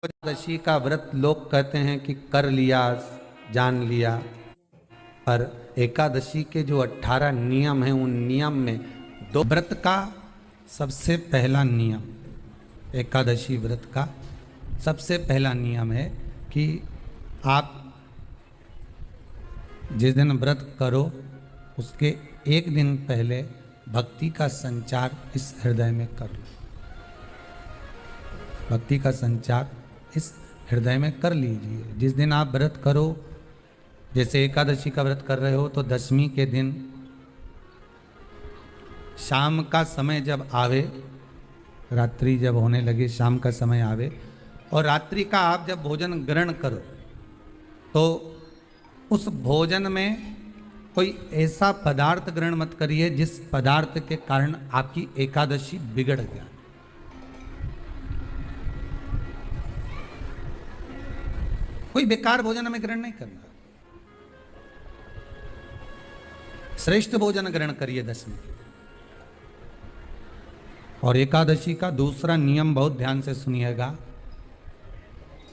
एकादशी का व्रत लोग कहते हैं कि कर लिया, जान लिया, पर एकादशी के जो 18 नियम हैं उन नियम में दो व्रत का सबसे पहला नियम, एकादशी व्रत का सबसे पहला नियम है कि आप जिस दिन व्रत करो उसके एक दिन पहले भक्ति का संचार इस हृदय में कर लो। भक्ति का संचार इस हृदय में कर लीजिए। जिस दिन आप व्रत करो, जैसे एकादशी का व्रत कर रहे हो तो दशमी के दिन शाम का समय जब आवे, रात्रि जब होने लगे, शाम का समय आवे और रात्रि का आप जब भोजन ग्रहण करो तो उस भोजन में कोई ऐसा पदार्थ ग्रहण मत करिए जिस पदार्थ के कारण आपकी एकादशी बिगड़ जाए। कोई बेकार भोजन हमें ग्रहण नहीं करना, श्रेष्ठ भोजन ग्रहण करिए दशमी। और एकादशी का दूसरा नियम बहुत ध्यान से सुनिएगा।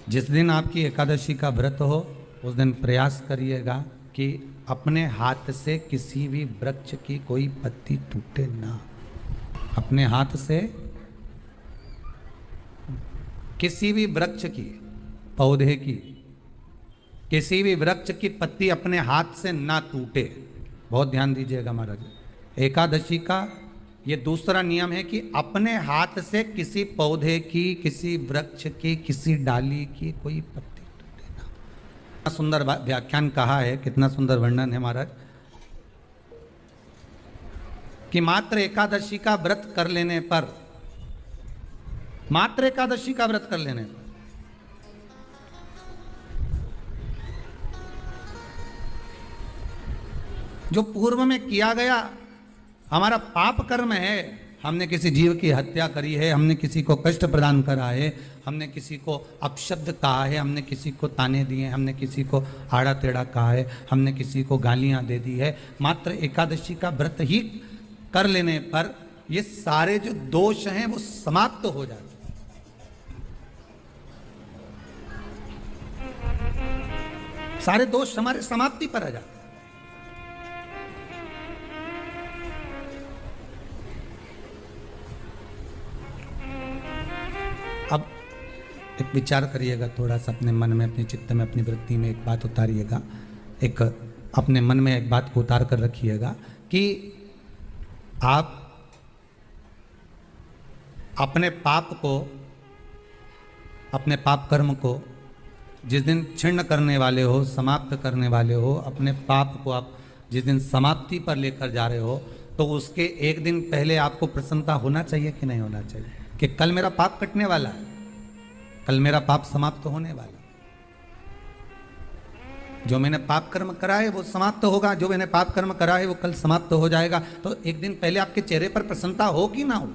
जिस दिन आपकी एकादशी का व्रत हो उस दिन प्रयास करिएगा कि अपने हाथ से किसी भी वृक्ष की कोई पत्ती टूटे ना। अपने हाथ से किसी भी वृक्ष की, पौधे की, किसी भी वृक्ष की पत्ती अपने हाथ से ना टूटे। बहुत ध्यान दीजिएगा महाराज। एकादशी का ये दूसरा नियम है कि अपने हाथ से किसी पौधे की, किसी वृक्ष की, किसी डाली की कोई पत्ती टूटे ना। कितना सुंदर व्याख्यान कहा है, कितना सुंदर वर्णन है महाराज कि मात्र एकादशी का व्रत कर लेने पर, मात्र एकादशी का व्रत कर लेने पर जो पूर्व में किया गया हमारा पाप कर्म है, हमने किसी जीव की हत्या करी है, हमने किसी को कष्ट प्रदान करा है, हमने किसी को अपशब्द कहा है, हमने किसी को ताने दिए, हमने किसी को आड़ा टेढ़ा कहा है, हमने किसी को गालियां दे दी है, मात्र एकादशी का व्रत ही कर लेने पर ये सारे जो दोष हैं वो समाप्त हो जाते हैं। सारे दोष हमारे समाप्ति पर आ जाते हैं। अब एक विचार करिएगा थोड़ा सा अपने मन में, अपने चित्त में, अपनी वृत्ति में एक बात उतारिएगा। एक अपने मन में एक बात को उतार कर रखिएगा कि आप अपने पाप को, अपने पाप कर्म को जिस दिन छिन्न करने वाले हो, समाप्त करने वाले हो, अपने पाप को आप जिस दिन समाप्ति पर लेकर जा रहे हो तो उसके एक दिन पहले आपको प्रसन्नता होना चाहिए कि नहीं होना चाहिए कि कल मेरा पाप कटने वाला है, कल मेरा पाप समाप्त होने वाला। जो मैंने पाप कर्म करा है वो समाप्त होगा, जो मैंने पाप कर्म करा है वो कल समाप्त हो जाएगा। तो एक दिन पहले आपके चेहरे पर प्रसन्नता हो कि ना हो?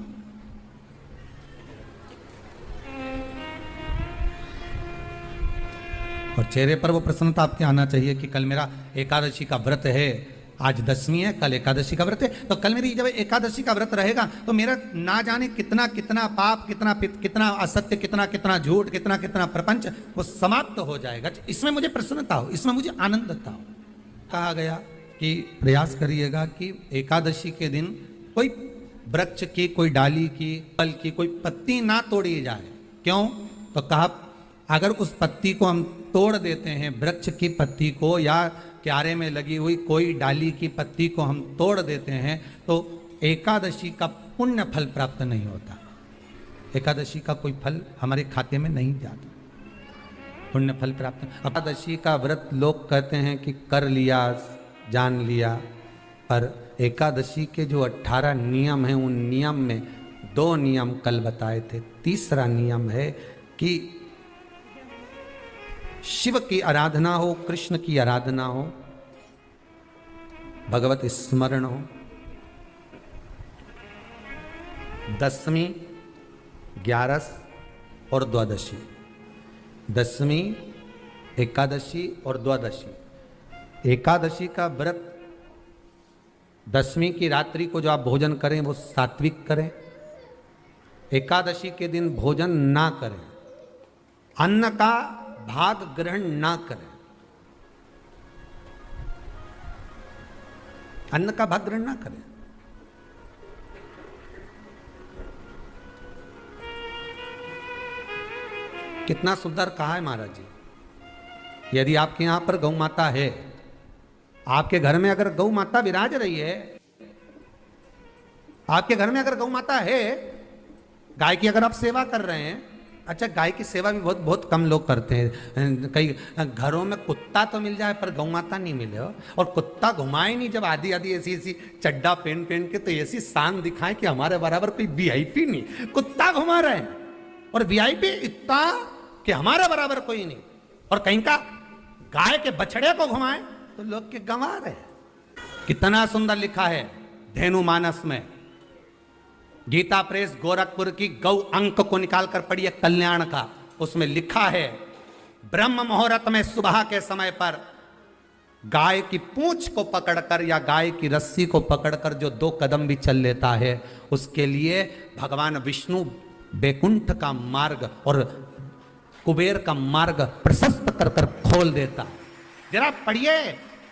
और चेहरे पर वो प्रसन्नता आपके आना चाहिए कि कल मेरा एकादशी का व्रत है, आज दशमी है, कल एकादशी का व्रत है, तो कल मेरी जब एकादशी का व्रत रहेगा तो मेरा ना जाने कितना कितना पाप, कितना असत्य, कितना झूठ, कितना प्रपंच वो समाप्त हो जाएगा। इसमें मुझे प्रसन्नता हो, इसमें मुझे आनंदता हो। कहा गया कि प्रयास करिएगा कि एकादशी के दिन कोई वृक्ष की, कोई डाली की, फल की कोई पत्ती ना तोड़ी जाए। क्यों? तो कहा अगर उस पत्ती को हम तोड़ देते हैं, वृक्ष की पत्ती को या क्यारे में लगी हुई कोई डाली की पत्ती को हम तोड़ देते हैं तो एकादशी का पुण्य फल प्राप्त नहीं होता। एकादशी का कोई फल हमारे खाते में नहीं जाता, पुण्य फल प्राप्त। एकादशी का व्रत लोग कहते हैं कि कर लिया, जान लिया, पर एकादशी के जो 18 नियम हैं उन नियम में 2 नियम कल बताए थे। तीसरा नियम है कि शिव की आराधना हो, कृष्ण की आराधना हो, भगवत स्मरण हो। दशमी, 11 और द्वादशी, दशमी, एकादशी और द्वादशी। एकादशी का व्रत दशमी की रात्रि को जो आप भोजन करें वो सात्विक करें। एकादशी के दिन भोजन ना करें, अन्न का भाग ग्रहण ना करें, अन्न का भाग ग्रहण ना करें। कितना सुंदर कहा है महाराज जी। यदि आपके यहां पर गौ माता है, आपके घर में अगर गौ माता विराज रही है, आपके घर में अगर गौ माता है, गाय की अगर आप सेवा कर रहे हैं, अच्छा गाय की सेवा भी बहुत बहुत कम लोग करते हैं। कई घरों में कुत्ता तो मिल जाए पर गौ माता नहीं मिले हो, और कुत्ता घुमाए नहीं जब आधी आधी ऐसी ऐसी चड्डा पहन पहन के, तो ऐसी शान दिखाए कि हमारे बराबर कोई वीआईपी नहीं, कुत्ता घुमा रहे हैं, और वीआईपी इतना कि हमारे बराबर कोई नहीं, और कहीं का गाय के बछड़े को घुमाए तो लोग के गंवा रहे। कितना सुंदर लिखा है धेनु मानस में, गीता प्रेस गोरखपुर की गौ अंक को निकालकर पढ़िए कल्याण का, उसमें लिखा है ब्रह्म मुहूर्त में सुबह के समय पर गाय की पूंछ को पकड़कर या गाय की रस्सी को पकड़कर जो 2 कदम भी चल लेता है, उसके लिए भगवान विष्णु बैकुंठ का मार्ग और कुबेर का मार्ग प्रशस्त कर कर खोल देता। जरा पढ़िए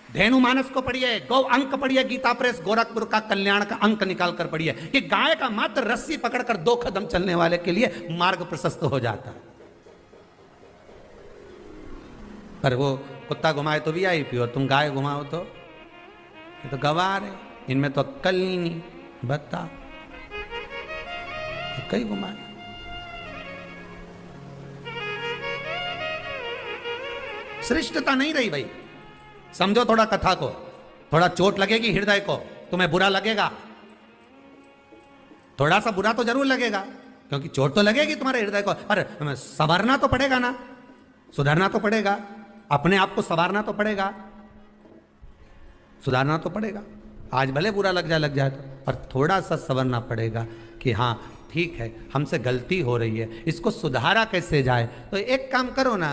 धेनु मानस को पढ़िए, गौ अंक पढ़िए, गीता प्रेस गोरखपुर का कल्याण का अंक निकाल कर पढ़िए कि गाय का मात्र रस्सी पकड़कर 2 कदम चलने वाले के लिए मार्ग प्रशस्त हो जाता है। पर वो कुत्ता घुमाए तो वीआईपी हो, तुम गाय घुमाओ तो ये तो गवार है, इनमें तो अक्कल ही नहीं। बता कई घुमाए, श्रेष्ठता नहीं रही भाई। समझो थोड़ा कथा को, थोड़ा चोट लगेगी हृदय को, तुम्हें बुरा लगेगा, थोड़ा सा बुरा तो जरूर लगेगा, क्योंकि चोट तो लगेगी तुम्हारे हृदय को, पर संवरना तो पड़ेगा ना, सुधारना तो पड़ेगा, अपने आप को संवारना तो पड़ेगा, सुधारना तो पड़ेगा। आज भले बुरा लग जाए तो, पर थोड़ा सा संवरना पड़ेगा कि हाँ ठीक है हमसे गलती हो रही है, इसको सुधारा कैसे जाए। तो एक काम करो ना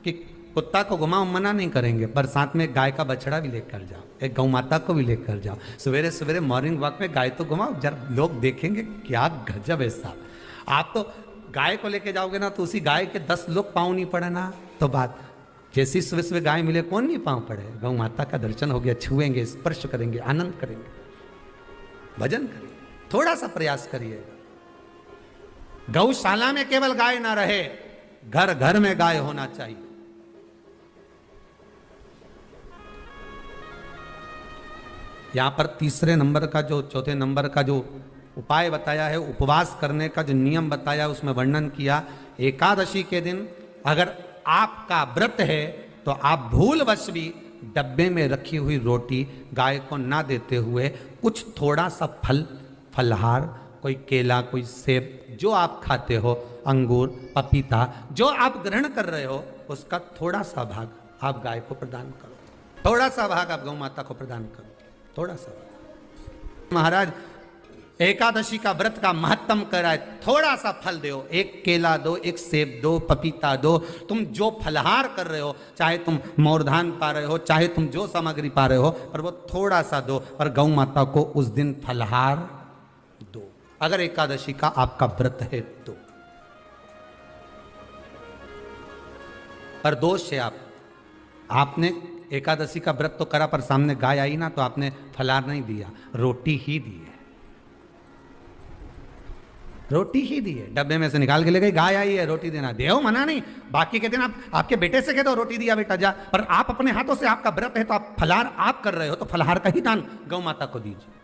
कि कुत्ता को घुमाओ, मना नहीं करेंगे, पर साथ में गाय का बछड़ा भी लेकर जाओ, एक गौ माता को भी लेकर जाओ, सवेरे सवेरे मॉर्निंग वॉक में गाय तो घुमाओ, जब लोग देखेंगे क्या गजब है साहब। आप तो गाय को लेके जाओगे ना तो उसी गाय के 10 लोग पाँव नहीं पड़े ना, तो बात जैसी सुबह सुबह गाय मिले कौन नहीं पाँव पड़े। गौ माता का दर्शन हो गया, छुएंगे, स्पर्श करेंगे, आनंद करेंगे, भजन करेंगे, थोड़ा सा प्रयास करिए। गौशाला में केवल गाय ना रहे, घर घर में गाय होना चाहिए। यहां पर तीसरे नंबर का जो, चौथे नंबर का जो उपाय बताया है, उपवास करने का जो नियम बताया, उसमें वर्णन किया एकादशी के दिन अगर आपका व्रत है तो आप भूलवश भी डब्बे में रखी हुई रोटी गाय को ना देते हुए कुछ थोड़ा सा फलहार, कोई केला, कोई सेब, जो आप खाते हो, अंगूर, पपीता, जो आप ग्रहण कर रहे हो, उसका थोड़ा सा भाग आप गाय को प्रदान करो, थोड़ा सा भाग आप गौ माता को प्रदान करो, थोड़ा सा। महाराज एकादशी का व्रत का महत्तम कराए, थोड़ा सा फल दो, एक केला दो, एक सेब दो, पपीता दो, तुम जो फलहार कर रहे हो, चाहे तुम मोरधान पा रहे हो, चाहे तुम जो सामग्री पा रहे हो, पर वो थोड़ा सा दो, पर गौ माता को उस दिन फलहार दो, अगर एकादशी का आपका व्रत है तो। पर दोष है आपने एकादशी का व्रत तो करा, पर सामने गाय आई ना तो आपने फलाहार नहीं दिया, रोटी ही दी है, रोटी ही दी है, डब्बे में से निकाल के ले गई, गाय आई है रोटी देना, देव मना नहीं। बाकी के दिन आप आपके बेटे से कह दो रोटी दिया बेटा जा, पर आप अपने हाथों से, आपका व्रत है तो आप फलाहार आप कर रहे हो, तो फलाहार का ही दान गौ माता को दीजिए।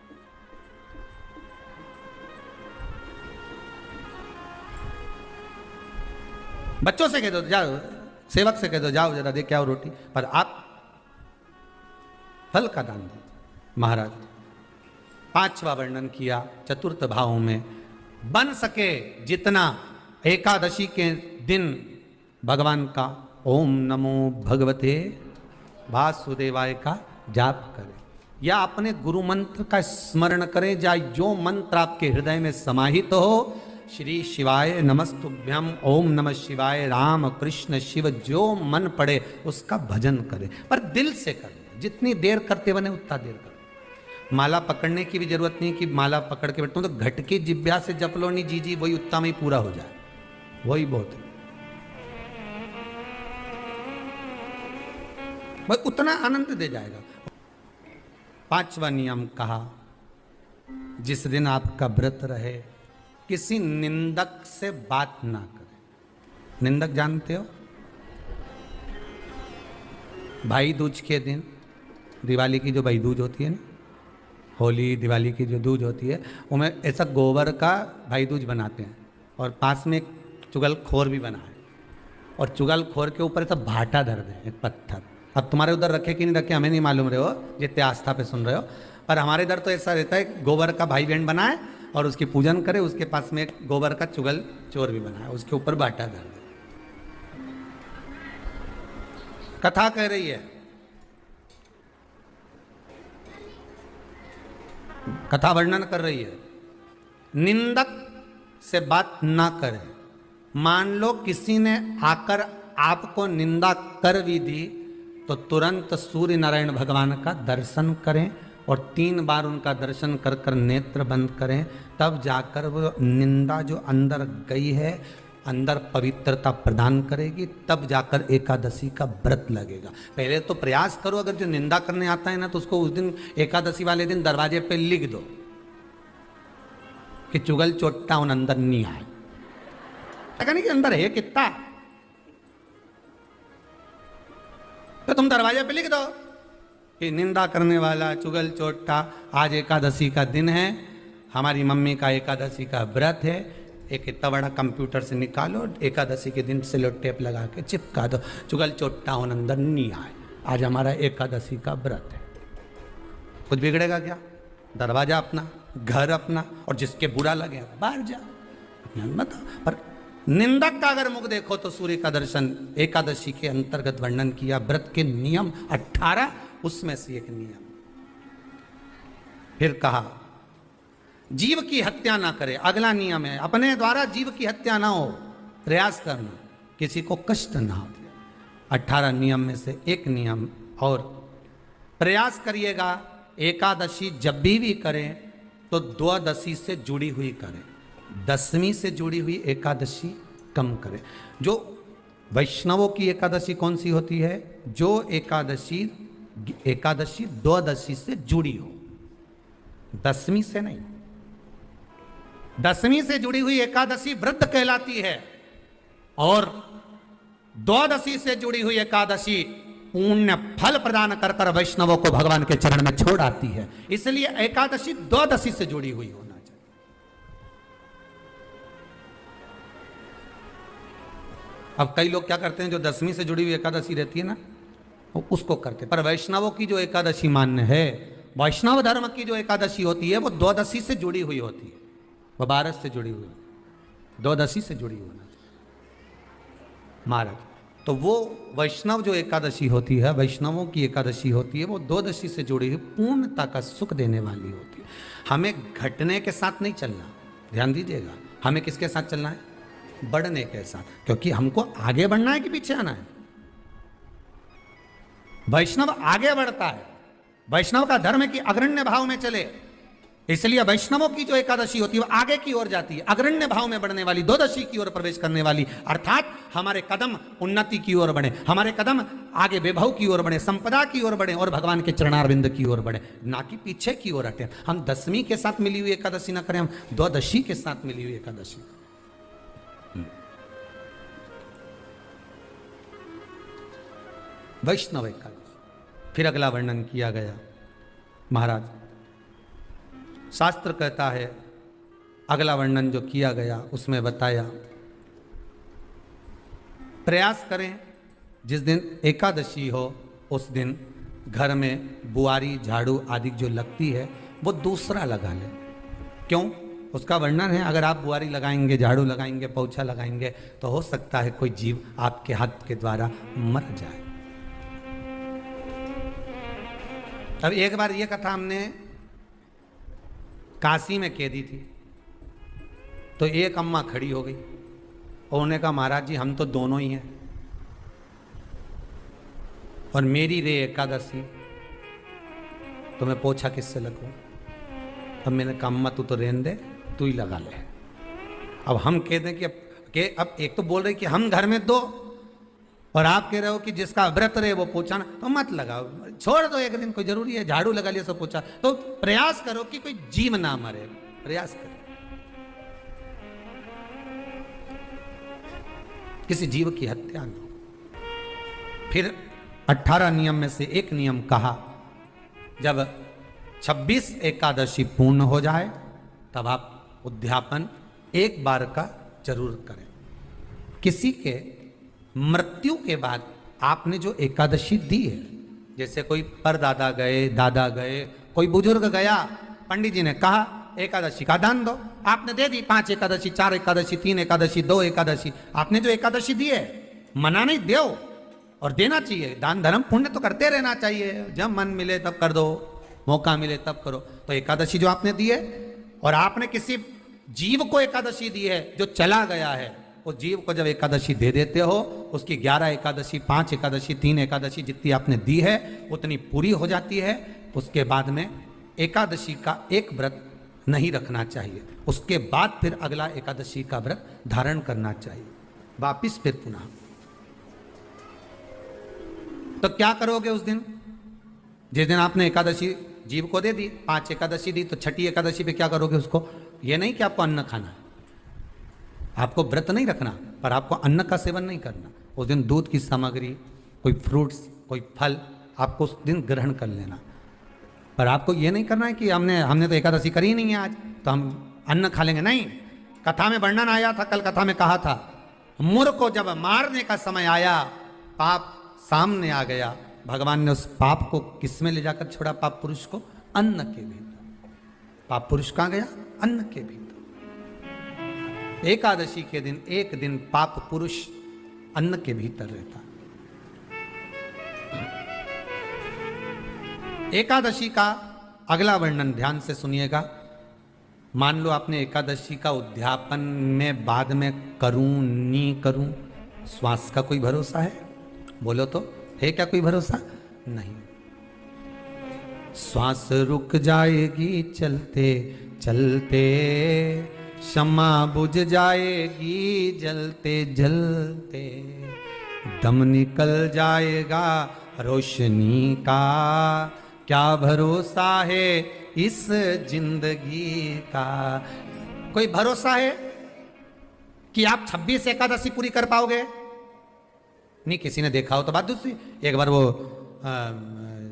बच्चों से कह दो, जाओ, सेवक से कह दो जाओ जरा दे के आओ रोटी, पर आप फल का दान दीजिए। महाराज पांचवा वर्णन किया चतुर्थ भाव में, बन सके जितना एकादशी के दिन भगवान का ओम नमो भगवते वासुदेवाय का जाप करें, या अपने गुरु मंत्र का स्मरण करें, या जो मंत्र आपके हृदय में समाहित हो, श्री शिवाय नमस्तुभ्यम, ओम नमः शिवाय, राम कृष्ण शिव, जो मन पड़े उसका भजन करें, पर दिल से करें, जितनी देर करते बने उतना देर करें। माला पकड़ने की भी जरूरत नहीं कि माला पकड़ के बैठता हूं तो घट की जिब्या से जप लो नहीं जी, वही उतना में ही पूरा हो जाए, वही बहुत है। वह उतना आनंद दे जाएगा। 5वां नियम कहा, जिस दिन आपका व्रत रहे किसी निंदक से बात ना करें। निंदक जानते हो? भाई दूज के दिन, दिवाली की जो भाई दूज होती है ना, होली दिवाली की जो दूज होती है, उनमें ऐसा गोबर का भाई दूज बनाते हैं और पास में एक चुगलखोर भी बना है और चुगलखोर के ऊपर ऐसा भाटा धर दे, एक पत्थर। अब तुम्हारे उधर रखे कि नहीं रखे हमें नहीं मालूम रहे हो, जितने आस्था पे सुन रहे हो, पर हमारे इधर तो ऐसा रहता है, गोबर का भाई बहन बनाए और उसकी पूजन करे, उसके पास में एक गोबर का चुगल चोर भी बनाए, उसके ऊपर भाटा धर दे। कथा कह रही है, कथा वर्णन कर रही है, निंदक से बात ना करें। मान लो किसी ने आकर आपको निंदा कर भी दी तो तुरंत सूर्य नारायण भगवान का दर्शन करें और 3 बार उनका दर्शन कर कर नेत्र बंद करें, तब जाकर वो निंदा जो अंदर गई है अंदर पवित्रता प्रदान करेगी, तब जाकर एकादशी का व्रत लगेगा। पहले तो प्रयास करो, अगर जो निंदा करने आता है ना तो उसको उस दिन एकादशी वाले दिन दरवाजे पे लिख दो कि चुगल चोट्टा उन अंदर नहीं आए। नहीं कि अंदर है कितना, तो तुम दरवाजे पे लिख दो कि निंदा करने वाला चुगल चोट्टा, आज एकादशी का दिन है, हमारी मम्मी का एकादशी का व्रत है, एक इतना बड़ा कंप्यूटर से निकालो, एकादशी के दिन सेलो टेप लगा के चिपका दो, चुगल चोट्टा उन अंदर नहीं आए, आज हमारा एकादशी का व्रत है। कुछ बिगड़ेगा क्या? दरवाजा अपना, घर अपना, और जिसके बुरा लगे बाहर जा, मत। पर निंदक का अगर मुख देखो तो सूर्य का दर्शन, एकादशी के अंतर्गत वर्णन किया, व्रत के नियम 18, उसमें से एक नियम। फिर कहा जीव की हत्या ना करे, अगला नियम है, अपने द्वारा जीव की हत्या ना हो, प्रयास करना, किसी को कष्ट ना हो। 18 नियम में से एक नियम और, प्रयास करिएगा एकादशी जब भी करें तो द्वादशी से जुड़ी हुई करें, 10वीं से जुड़ी हुई एकादशी कम करें। जो वैष्णवों की एकादशी कौन सी होती है? जो एकादशी द्वादशी से जुड़ी हो, 10वीं से नहीं। 10वीं से जुड़ी हुई एकादशी व्रत कहलाती है और द्वादशी से जुड़ी हुई एकादशी पुण्य फल प्रदान कर कर वैष्णवों को भगवान के चरण में छोड़ आती है। इसलिए एकादशी द्वादशी से जुड़ी हुई होना चाहिए। अब कई लोग क्या करते हैं, जो 10वीं से जुड़ी हुई एकादशी रहती है ना, वो उसको करते, पर वैष्णवों की जो एकादशी मान्य है, वैष्णव धर्म की जो एकादशी होती है वो द्वादशी से जुड़ी हुई होती है, वो 12 से जुड़ी हुई, द्वादशी से जुड़ी होना चाहिए महाराज। तो वो वैष्णव जो एकादशी होती है, वैष्णवों की एकादशी होती है, वो द्वादशी से जुड़ी हुई पूर्णता का सुख देने वाली होती है। हमें घटने के साथ नहीं चलना, ध्यान दीजिएगा, हमें किसके साथ चलना है? बढ़ने के साथ, क्योंकि हमको आगे बढ़ना है कि पीछे आना है। वैष्णव आगे बढ़ता है, वैष्णव का धर्म की अग्रण्य भाव में चले, इसलिए वैष्णवों की जो एकादशी होती है वो आगे की ओर जाती है, अग्रण्य भाव में बढ़ने वाली, द्वादशी की ओर प्रवेश करने वाली, अर्थात हमारे कदम उन्नति की ओर बढ़े, हमारे कदम आगे वैभव की ओर बढ़े, संपदा की ओर बढ़े और भगवान के चरणारविंद की ओर बढ़े, ना कि पीछे की ओर हटे। हम 10वीं के साथ मिली हुई एकादशी ना करें, हम द्वादशी के साथ मिली हुई एकादशी। वैष्णव एकादशी। फिर अगला वर्णन किया गया महाराज, शास्त्र कहता है, अगला वर्णन जो किया गया उसमें बताया, प्रयास करें जिस दिन एकादशी हो उस दिन घर में बुआरी झाड़ू आदि जो लगती है वो दूसरा लगा लें। क्यों? उसका वर्णन है, अगर आप बुआरी लगाएंगे, झाड़ू लगाएंगे, पोछा लगाएंगे तो हो सकता है कोई जीव आपके हाथ के द्वारा मर जाए। अब एक बार ये कथा हमने काशी में कह दी थी, तो एक अम्मा खड़ी हो गई और उन्होंने कहा, महाराज जी हम तो दोनों ही हैं और मेरी रे एकादशी, तो मैं पोछा किससे लगूं? अब मैंने कहा, अम्मा तू तो रहने दे, तू ही लगा ले। अब हम कह दें कि अब एक तो बोल रहे कि हम घर में 2 और आप कह रहे हो कि जिसका व्रत रहे वो पोछा ना, तो मत लगाओ, छोड़ दो एक दिन, कोई जरूरी है झाड़ू लगा लिया सब पोछा। तो प्रयास करो कि कोई जीव ना मरे, प्रयास करो किसी जीव की हत्या न हो। फिर 18 नियम में से एक नियम कहा, जब 26 एकादशी पूर्ण हो जाए तब आप उद्यापन एक बार का जरूर करें। किसी के मृत्यु के बाद आपने जो एकादशी दी है, जैसे कोई परदादा गए, दादा गए, कोई बुजुर्ग गया, पंडित जी ने कहा एकादशी का दान दो, आपने दे दी 5 एकादशी, 4 एकादशी, 3 एकादशी, 2 एकादशी, आपने जो एकादशी दी है, मना नहीं, दो और देना चाहिए। दान धर्म पुण्य तो करते रहना चाहिए, जब मन मिले तब कर दो, मौका मिले तब करो। तो एकादशी जो आपने दी है, और आपने किसी जीव को एकादशी दी है जो चला गया है, उस जीव को जब एकादशी दे देते हो, उसकी 11 एकादशी, 5 एकादशी, 3 एकादशी जितनी आपने दी है उतनी पूरी हो जाती है। उसके बाद में एकादशी का एक व्रत नहीं रखना चाहिए, उसके बाद फिर अगला एकादशी का व्रत धारण करना चाहिए। वापिस फिर पुनः तो क्या करोगे उस दिन? जिस दिन आपने एकादशी जीव को दे दी, 5 एकादशी दी, तो छठी एकादशी पे क्या करोगे उसको? ये नहीं कि आपको अन्न खाना है, आपको व्रत नहीं रखना, पर आपको अन्न का सेवन नहीं करना। उस दिन दूध की सामग्री, कोई फ्रूट्स, कोई फल आपको उस दिन ग्रहण कर लेना, पर आपको ये नहीं करना है कि हमने तो एकादशी करी नहीं है आज, तो हम अन्न खा लेंगे। नहीं, कथा में वर्णन आया था, कल कथा में कहा था, मुर को जब मारने का समय आया, पाप सामने आ गया, भगवान ने उस पाप को किस में ले जाकर छोड़ा? पाप पुरुष को अन्न के भीतर। पाप पुरुष कहां गया? अन्न के भीतर। एकादशी के दिन एक दिन पाप पुरुष अन्न के भीतर रहता। एकादशी का अगला वर्णन ध्यान से सुनिएगा। मान लो आपने एकादशी का उद्यापन में बाद में करूं नहीं करूं, श्वास का कोई भरोसा है? बोलो तो, है क्या कोई भरोसा? नहीं। श्वास रुक जाएगी चलते चलते, शम्मा बुझ जाएगी जलते जलते, दम निकल जाएगा रोशनी का, क्या भरोसा है इस जिंदगी का? कोई भरोसा है कि आप 26 एकादशी पूरी कर पाओगे? नहीं, किसी ने देखा हो तो बात दूसरी। एक बार वो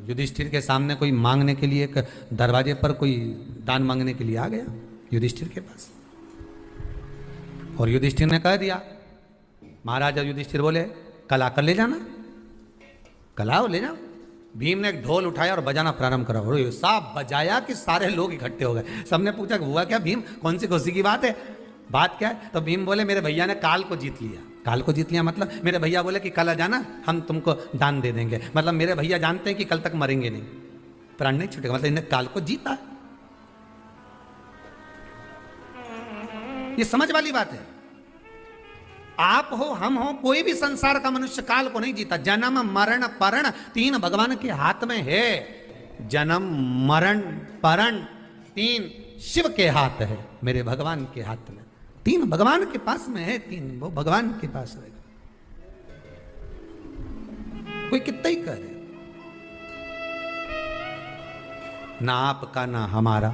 युधिष्ठिर के सामने कोई मांगने के लिए, एक दरवाजे पर कोई दान मांगने के लिए आ गया युधिष्ठिर के पास, और युधिष्ठिर ने कह दिया, महाराजा युधिष्ठिर बोले कल आकर ले जाना, कल आओ ले जाओ। भीम ने एक ढोल उठाया और बजाना प्रारंभ करा, और साहब बजाया कि सारे लोग इकट्ठे हो गए। सबने पूछा हुआ क्या भीम, कौन सी खुशी की बात है, बात क्या है? तो भीम बोले मेरे भैया ने काल को जीत लिया। काल को जीत लिया मतलब मेरे भैया बोले कि कल आ जाना, हम तुमको दान दे देंगे। मतलब मेरे भैया जानते हैं कि कल तक मरेंगे नहीं, प्राण नहीं छूटेगा, मतलब इन्हें काल को जीता। ये समझ वाली बात है। आप हो, हम हो, कोई भी संसार का मनुष्य काल को नहीं जीता। जन्म मरण परण 3 भगवान के हाथ में है। जन्म मरण परण 3 शिव के हाथ है, मेरे भगवान के हाथ में। 3 भगवान के पास में है, 3 वो भगवान के पास रहेगा। कोई कितना ही करे, ना आपका ना हमारा,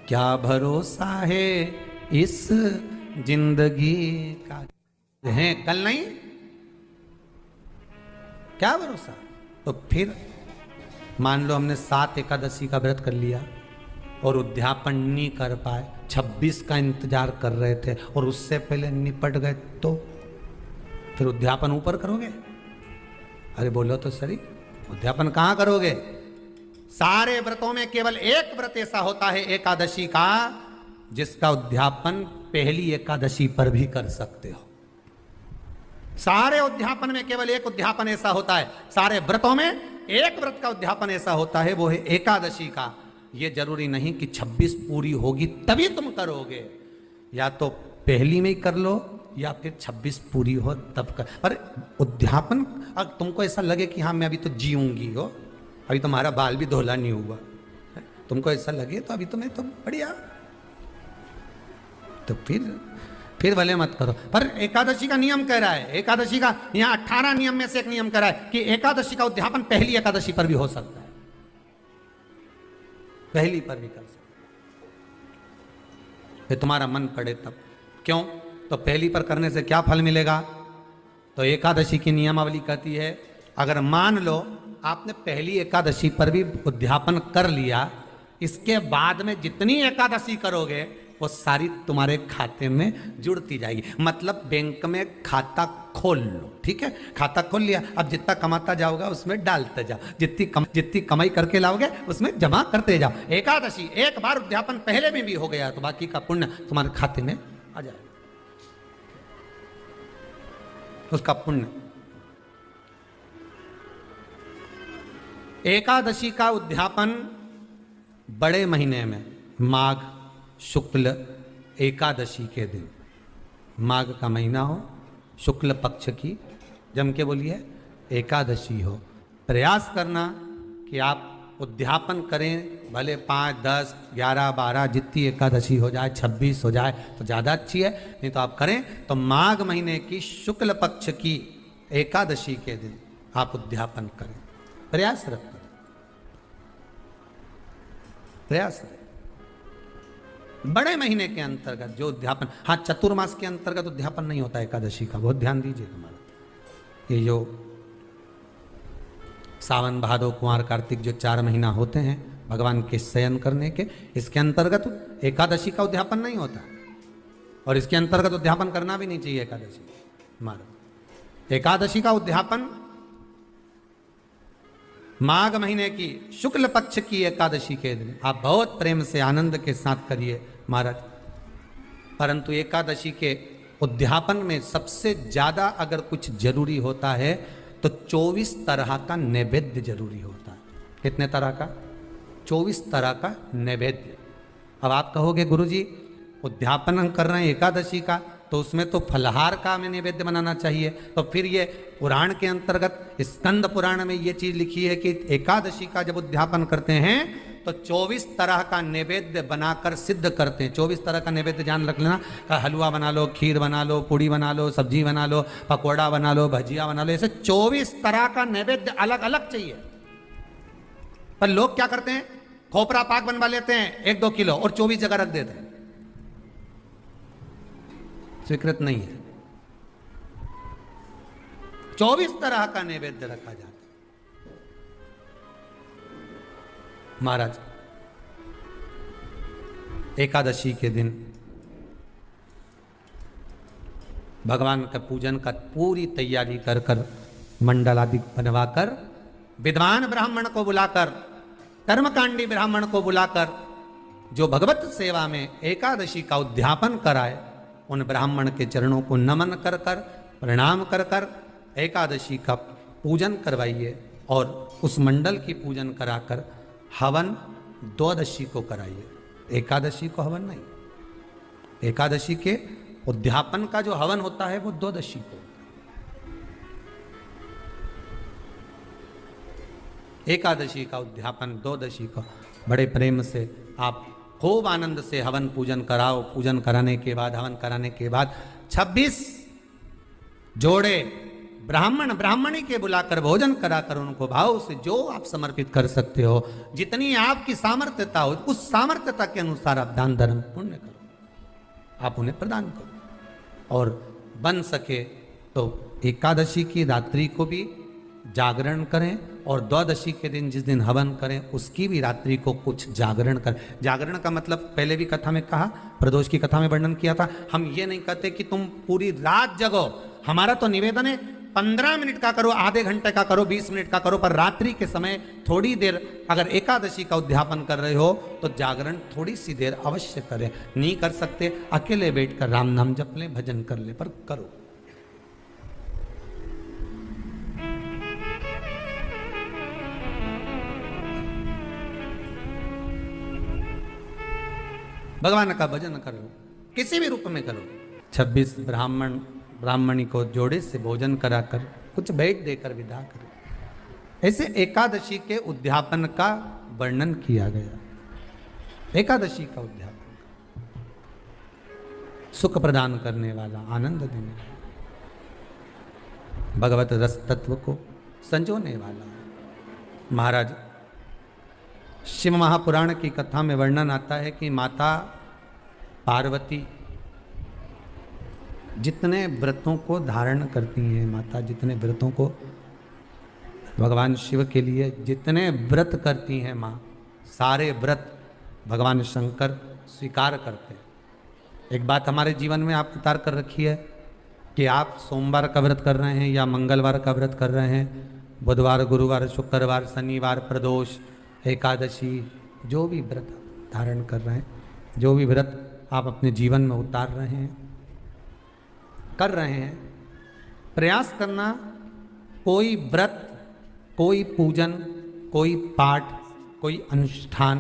क्या भरोसा है इस जिंदगी का? है कल नहीं, क्या भरोसा? तो फिर मान लो हमने 7 एकादशी का व्रत कर लिया और उद्यापन नहीं कर पाए, 26 का इंतजार कर रहे थे और उससे पहले निपट गए, तो फिर उद्यापन ऊपर करोगे? अरे बोलो तो सही, उद्यापन कहां करोगे? सारे व्रतों में केवल एक व्रत ऐसा होता है एकादशी का, जिसका उद्यापन पहली एकादशी पर भी कर सकते हो। सारे उद्यापन में केवल एक उद्यापन ऐसा होता है, सारे व्रतों में एक व्रत का उद्यापन ऐसा होता है, वो है एकादशी का। ये जरूरी नहीं कि 26 पूरी होगी तभी तुम करोगे, या तो पहली में ही कर लो या फिर 26 पूरी हो तब कर। पर उद्यापन, अगर तुमको ऐसा लगे कि हाँ मैं अभी तो जीऊंगी हो, अभी तुम्हारा बाल भी धोला नहीं हुआ, तुमको ऐसा लगे तो अभी तो मैं तो बढ़िया, तो फिर फिर भले मत करो। पर एकादशी का नियम कह रहा है, एकादशी का यहाँ 18 नियम में से एक नियम कह रहा है कि एकादशी का उद्यापन पहली एकादशी पर भी हो सकता है, पहली पर भी कर सकते, ये तुम्हारा मन पड़े तब। क्यों? तो पहली पर करने से क्या फल मिलेगा? तो एकादशी की नियमावली कहती है, अगर मान लो आपने पहली एकादशी पर भी उद्यापन कर लिया, इसके बाद में जितनी एकादशी करोगे वो सारी तुम्हारे खाते में जुड़ती जाएगी। मतलब बैंक में खाता खोल लो, ठीक है, खाता खोल लिया, अब जितना कमाता जाओगा उसमें डालते जाओ, जितनी कमाई करके लाओगे उसमें जमा करते जाओ। एकादशी एक बार उद्यापन पहले में भी हो गया तो बाकी का पुण्य तुम्हारे खाते में आ जाएगा, उसका पुण्य। एकादशी का उद्यापन बड़े महीने में माघ शुक्ल एकादशी के दिन, माघ का महीना हो, शुक्ल पक्ष की, जम के बोलिए, एकादशी हो, प्रयास करना कि आप उद्यापन करें, भले 5, 10, 11, 12 जितनी एकादशी हो जाए, 26 हो जाए तो ज़्यादा अच्छी है, नहीं तो आप करें तो माघ महीने की शुक्ल पक्ष की एकादशी के दिन आप उद्यापन करें, प्रयासरत करें, प्रयास करें। बड़े महीने के अंतर्गत जो उद्यापन, हाँ चतुर्मास के अंतर्गत उद्यापन नहीं होता एकादशी का, बहुत ध्यान दीजिए तुम्हारा। ये जो सावन भादो कुंवर कार्तिक जो 4 महीना होते हैं भगवान के शयन करने के, इसके अंतर्गत एकादशी का उद्यापन नहीं होता, और इसके अंतर्गत उद्यापन करना भी नहीं चाहिए एकादशी हमारा। एकादशी का उद्यापन माघ महीने की शुक्ल पक्ष की एकादशी के दिन आप बहुत प्रेम से आनंद के साथ करिए महाराज। परंतु एकादशी के उद्यापन में सबसे ज्यादा अगर कुछ जरूरी होता है तो 24 तरह का नैवेद्य जरूरी होता है। कितने तरह का? 24 तरह का नैवेद्य। अब आप कहोगे गुरुजी उद्यापन हम कर रहे हैं एकादशी का, तो उसमें तो फलहार का हमें नैवेद्य बनाना चाहिए। तो फिर ये पुराण के अंतर्गत स्कंद पुराण में ये चीज लिखी है कि एकादशी का जब उद्यापन करते हैं तो 24 तरह का नैवेद्य बनाकर सिद्ध करते हैं। 24 तरह का नैवेद्य जान रख लेना, हलवा बना लो, खीर बना लो, पूड़ी बना लो, सब्जी बना लो, पकौड़ा बना लो, भजिया बना लो, ऐसे 24 तरह का नैवेद्य अलग अलग चाहिए। पर लोग क्या करते हैं, खोपरा पाक बनवा लेते हैं 1-2 किलो और 24 जगह रख देते हैं। स्वीकृत नहीं है। 24 तरह का नैवेद्य रखा जाता है। महाराज एकादशी के दिन भगवान का पूजन का पूरी तैयारी कर कर मंडल आदि बनवाकर विद्वान ब्राह्मण को बुलाकर, कर्मकांडी ब्राह्मण को बुलाकर जो भगवत सेवा में एकादशी का उद्यापन कराए, उन ब्राह्मण के चरणों को नमन कर कर, प्रणाम कर कर एकादशी का पूजन करवाइए और उस मंडल की पूजन कराकर हवन द्वादशी को कराइए। एकादशी को हवन नहीं, एकादशी के उद्यापन का जो हवन होता है वो द्वादशी को। एकादशी का उद्यापन द्वादशी को बड़े प्रेम से आप खूब आनंद से हवन पूजन कराओ। पूजन कराने के बाद, हवन कराने के बाद 26 जोड़े ब्राह्मण ब्राह्मणी के बुलाकर भोजन कराकर उनको भाव से जो आप समर्पित कर सकते हो, जितनी आपकी सामर्थ्यता हो, उस सामर्थ्यता के अनुसार आप दान धर्म पुण्य करो, आप उन्हें प्रदान करो। और बन सके तो एकादशी की रात्रि को भी जागरण करें और द्वादशी के दिन जिस दिन हवन करें उसकी भी रात्रि को कुछ जागरण करें। जागरण का मतलब पहले भी कथा में कहा, प्रदोष की कथा में वर्णन किया था। हम ये नहीं कहते कि तुम पूरी रात जगो, हमारा तो निवेदन है 15 मिनट का करो, आधे घंटे का करो, 20 मिनट का करो, पर रात्रि के समय थोड़ी देर अगर एकादशी का उद्यापन कर रहे हो तो जागरण थोड़ी सी देर अवश्य करें। नहीं कर सकते अकेले बैठकर राम नाम जप लें, भजन कर ले, पर करो। भगवान का भजन करो, किसी भी रूप में करो। 26 ब्राह्मण ब्राह्मणी को जोड़े से भोजन कराकर कुछ भेंट देकर विदा करो। ऐसे एकादशी के उद्यापन का वर्णन किया गया। एकादशी का उद्यापन सुख प्रदान करने वाला, आनंद देने वाला, भगवत रस तत्व को संजोने वाला। महाराज शिव महापुराण की कथा में वर्णन आता है कि माता पार्वती जितने व्रतों को धारण करती हैं, माता जितने व्रतों को भगवान शिव के लिए जितने व्रत करती हैं माँ, सारे व्रत भगवान शंकर स्वीकार करते हैं। एक बात हमारे जीवन में आप उतार कर रखी है कि आप सोमवार का व्रत कर रहे हैं या मंगलवार का व्रत कर रहे हैं, बुधवार, गुरुवार, शुक्रवार, शनिवार, प्रदोष, एकादशी, जो भी व्रत धारण कर रहे हैं, जो भी व्रत आप अपने जीवन में उतार रहे हैं, कर रहे हैं, प्रयास करना कोई व्रत, कोई पूजन, कोई पाठ, कोई अनुष्ठान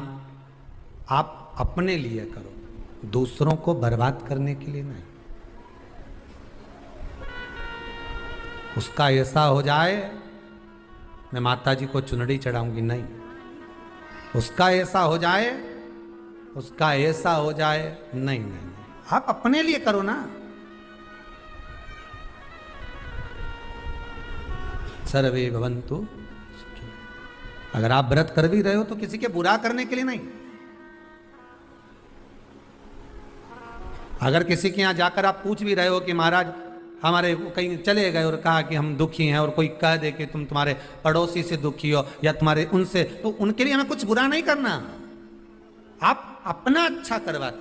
आप अपने लिए करो, दूसरों को बर्बाद करने के लिए नहीं। उसका ऐसा हो जाए मैं माता जी को चुनरी चढ़ाऊंगी, नहीं। उसका ऐसा हो जाए, उसका ऐसा हो जाए, नहीं नहीं, आप अपने लिए करो ना। सर्वे भवन्तु सुखी। अगर आप व्रत कर भी रहे हो तो किसी के बुरा करने के लिए नहीं। अगर किसी के यहाँ जाकर आप पूछ भी रहे हो कि महाराज हमारे कहीं चले गए और कहा कि हम दुखी हैं, और कोई कह दे कि तुम तुम्हारे पड़ोसी से दुखी हो या तुम्हारे उनसे, तो उनके लिए हमें कुछ बुरा नहीं करना, आप अपना अच्छा करवाते